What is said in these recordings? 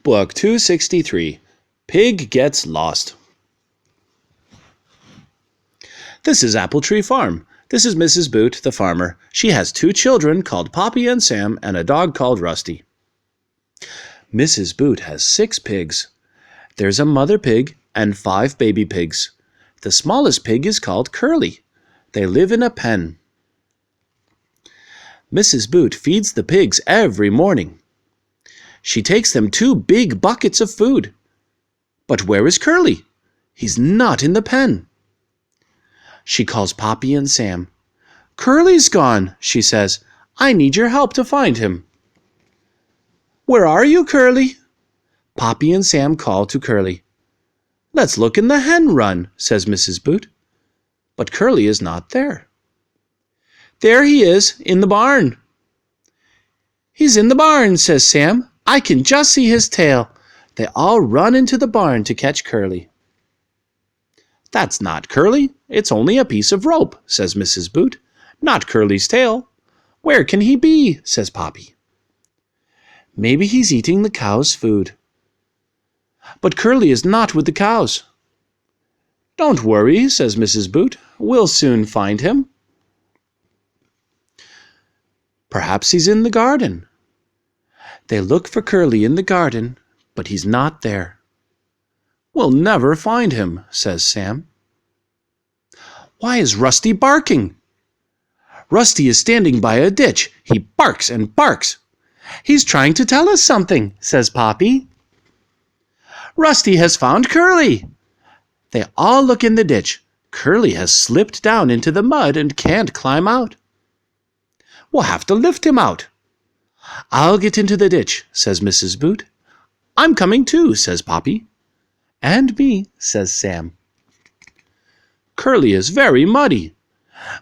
Book 263, Pig Gets Lost. This is Apple Tree Farm. This is Mrs. Boot, the farmer. She has 2 children called Poppy and Sam and a dog called Rusty. Mrs. Boot has 6 pigs. There's a mother pig and 5 baby pigs. The smallest pig is called Curly. They live in a pen. Mrs. Boot feeds the pigs every morning. She takes them 2 big buckets of food. But where is Curly? He's not in the pen. She calls Poppy and Sam. "Curly's gone," she says. "I need your help to find him." "Where are you, Curly?" Poppy and Sam call to Curly. "Let's look in the hen run," says Mrs. Boot. But Curly is not there. "There he is, in the barn." "He's in the barn," says Sam. "I can just see his tail." They all run into the barn to catch Curly. "That's not Curly. It's only a piece of rope," says Mrs. Boot. "Not Curly's tail. Where can he be?" says Poppy. "Maybe he's eating the cow's food." "But Curly is not with the cows." "Don't worry," says Mrs. Boot. "We'll soon find him." "Perhaps he's in the garden." They look for Curly in the garden, but he's not there. "We'll never find him," says Sam. "Why is Rusty barking?" "Rusty is standing by a ditch. He barks and barks." "He's trying to tell us something," says Poppy. "Rusty has found Curly." They all look in the ditch. Curly has slipped down into the mud and can't climb out. "We'll have to lift him out." "I'll get into the ditch," says Mrs. Boot. "I'm coming too," says Poppy. "And me," says Sam. Curly is very muddy.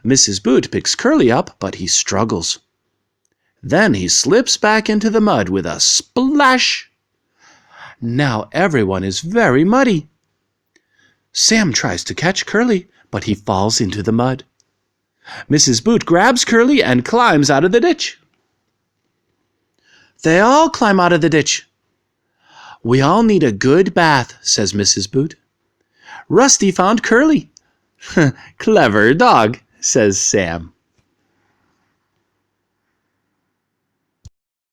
Mrs. Boot picks Curly up, but he struggles. Then he slips back into the mud with a splash. Now everyone is very muddy. Sam tries to catch Curly, but he falls into the mud. Mrs. Boot grabs Curly and climbs out of the ditch. They all climb out of the ditch. "We all need a good bath," says Mrs. Boot. "Rusty found Curly." "Clever dog," says Sam.